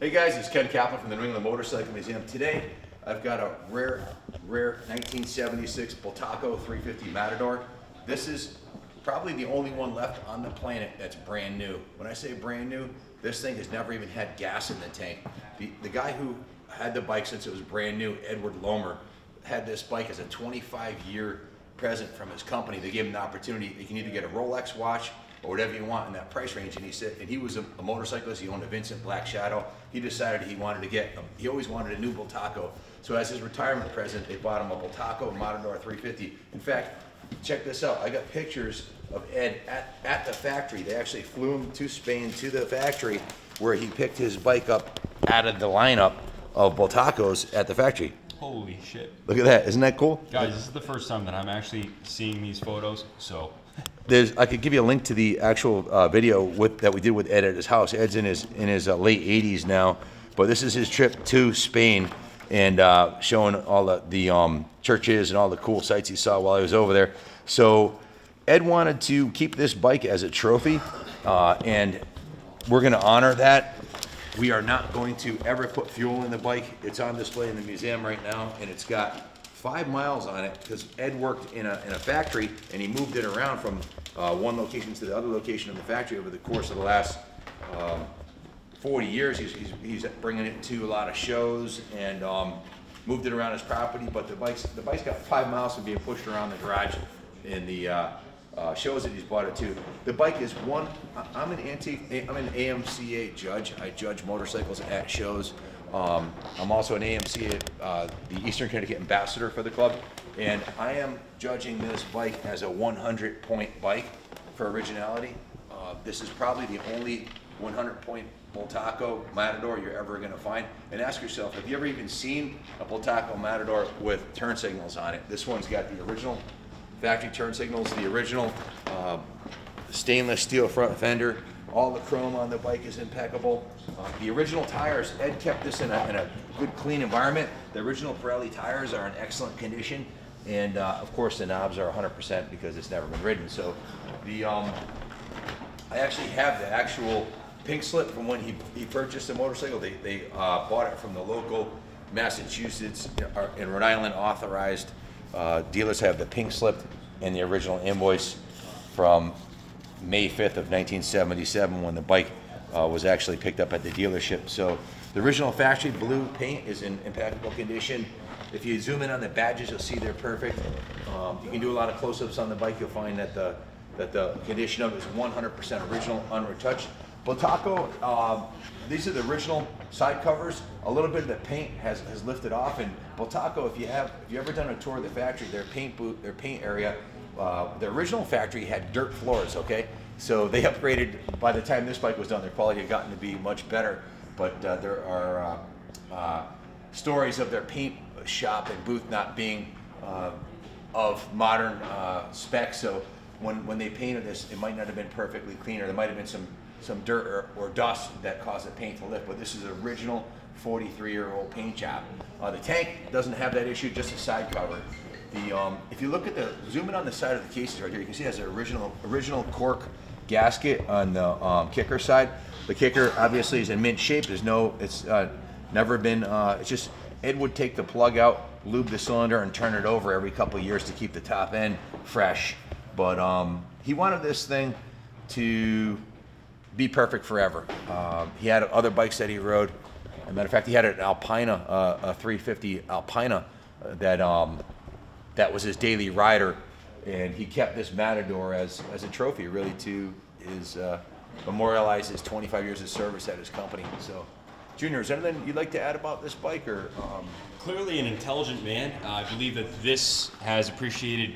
Hey guys, it's Ken Kaplan from the New England Motorcycle Museum. Today, I've got a rare 1976 Bultaco 350 Matador. This is probably the only one left on the planet that's brand new. When I say brand new, this thing has never even had gas in the tank. The guy who had the bike since it was brand new, Edward Lomer, had this bike as a 25-year present from his company. They gave him the opportunity. You can either get a Rolex watch or whatever you want in that price range. And he said, and he was a motorcyclist. He owned a Vincent Black Shadow. He decided he wanted to get, he always wanted a new Bultaco. So as his retirement present, they bought him a Bultaco Matador 350. In fact, check this out. I got pictures of Ed at the factory. They actually flew him to Spain to the factory where he picked his bike up out of the lineup of Bultacos at the factory. Holy shit. Look at that. Isn't that cool? Guys, this is the first time that I'm actually seeing these photos, so. I could give you a link to the actual video that we did with Ed at his house. Ed's in his late 80s now, but this is his trip to Spain and showing all the churches and all the cool sights he saw while he was over there. So Ed wanted to keep this bike as a trophy, and we're going to honor that. We are not going to ever put fuel in the bike. It's on display in the museum right now, and it's got 5 miles on it because Ed worked in a factory and he moved it around from one location to the other location of the factory over the course of the last 40 years. He's bringing it to a lot of shows and moved it around his property. But the bike's got 5 miles from being pushed around the garage in the shows that he's bought it to. The bike is one. I'm an AMCA judge. I judge motorcycles at shows. I'm also an AMCA, the Eastern Connecticut ambassador for the club, and I am judging this bike as a 100-point bike for Originality. This is probably the only 100-point Bultaco Matador you're ever going to find. And ask yourself, have you ever even seen a Bultaco Matador with turn signals on it? This one's got the original factory turn signals, the original stainless steel front fender. All the chrome on the bike is impeccable. The original tires, Ed kept this in a good, clean environment. The original Pirelli tires are in excellent condition. And of course the knobs are 100% because it's never been ridden. So I actually have the actual pink slip from when he purchased the motorcycle. They bought it from the local Massachusetts and Rhode Island authorized dealers. Have the pink slip and the original invoice from May 5th of 1977 when the bike was actually picked up at the dealership. So the original factory blue paint is in impeccable condition. If you zoom in on the badges, you'll see they're perfect. You can do a lot of close-ups on the bike. You'll find that the condition of it is 100% original, unretouched. Bultaco, these are the original side covers. A little bit of the paint has lifted off. And Bultaco, if you ever done a tour of the factory, their paint area, the original factory had dirt floors, okay? So they upgraded. By the time this bike was done, their quality had gotten to be much better. But there are stories of their paint shop and booth not being of modern specs. So when they painted this, it might not have been perfectly clean, or there might have been some dirt or dust that caused the paint to lift. But this is an original 43-year-old paint job. The tank doesn't have that issue, just a side cover. If you look at zoom in on the side of the cases right here, you can see it has an original cork gasket on the kicker side. The kicker obviously is in mint shape. It's never been, it's just, Ed would take the plug out, lube the cylinder, and turn it over every couple of years to keep the top end fresh. But he wanted this thing to be perfect forever. He had other bikes that he rode. As a matter of fact, he had an Alpina, a 350 Alpina that was his daily rider, and he kept this Matador as a trophy, really, to memorialize his 25 years of service at his company. So, Junior, is there anything you'd like to add about this bike, or? Clearly an intelligent man. I believe that this has appreciated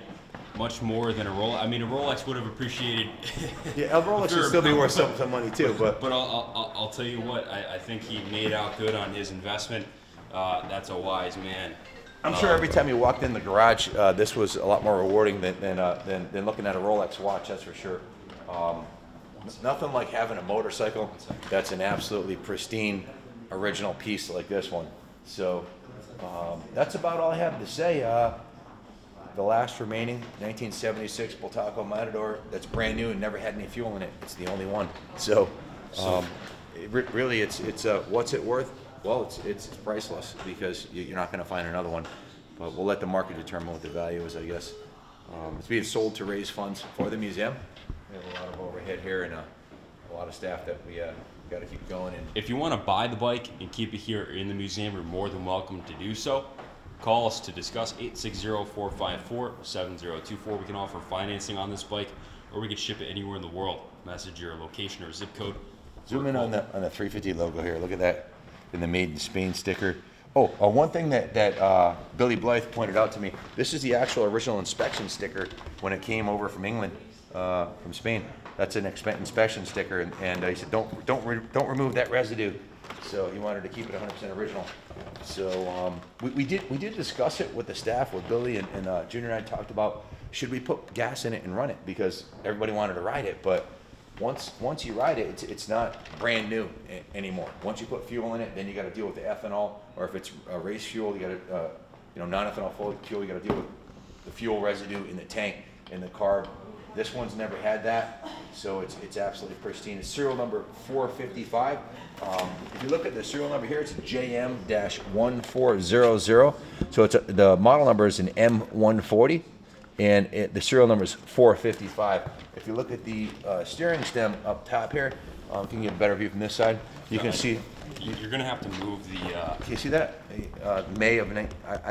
much more than a Rolex. I mean, a Rolex would have appreciated. Yeah, a Rolex should still be worth some money too. But I'll tell you what, I think he made out good on his investment. That's a wise man. I'm sure every time you walked in the garage, this was a lot more rewarding than looking at a Rolex watch. That's for sure. Nothing like having a motorcycle that's an absolutely pristine, original piece like this one. So that's about all I have to say. The last remaining 1976 Bultaco Matador that's brand new and never had any fuel in it. It's the only one. So really, it's what's it worth? Well, it's priceless because you're not going to find another one. But we'll let the market determine what the value is, I guess. It's being sold to raise funds for the museum. We have a lot of overhead here and a lot of staff that we got to keep going. And If you want to buy the bike and keep it here in the museum, you're more than welcome to do so. Call us to discuss 860-454-7024. We can offer financing on this bike, or we can ship it anywhere in the world. Message your location or zip code. zoom in on the 350 logo here. Look at that in the Made in Spain sticker. Oh, one thing that Billy Blythe pointed out to me. This is the actual original inspection sticker when it came over from England, from Spain. That's an inspection sticker, and he said don't remove that residue. So he wanted to keep it 100% original. So we did discuss it with the staff, with Billy and Junior and I talked about should we put gas in it and run it, because everybody wanted to ride it, but once you ride it, it's not brand new anymore. Once you put fuel in it, then you got to deal with the ethanol, or if it's race fuel, you got to non-ethanol fuel, you got to deal with the fuel residue in the tank, in the carb. This one's never had that, so it's absolutely pristine. It's serial number 455. If you look at the serial number here, it's JM-1400. So the model number is an M140, and the serial number is 455. If you look at the steering stem up top here, can you get a better view from this side? You can see. You're going to have to move the... Can you see that? I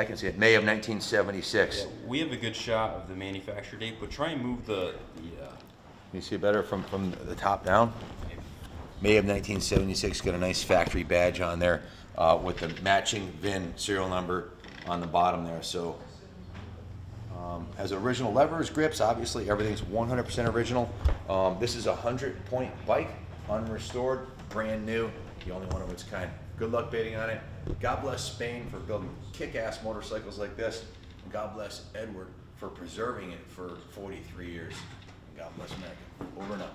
can see it. May of 1976. We have a good shot of the manufacture date, but try and move the Can you see it better from the top down? May of 1976. Got a nice factory badge on there with the matching VIN serial number on the bottom there. So has original levers, grips. Obviously, everything's 100% original. This is a 100-point bike, unrestored, brand new. The only one of its kind. Good luck bidding on it. God bless Spain for building kick-ass motorcycles like this. And God bless Edward for preserving it for 43 years. And God bless America. Over and out.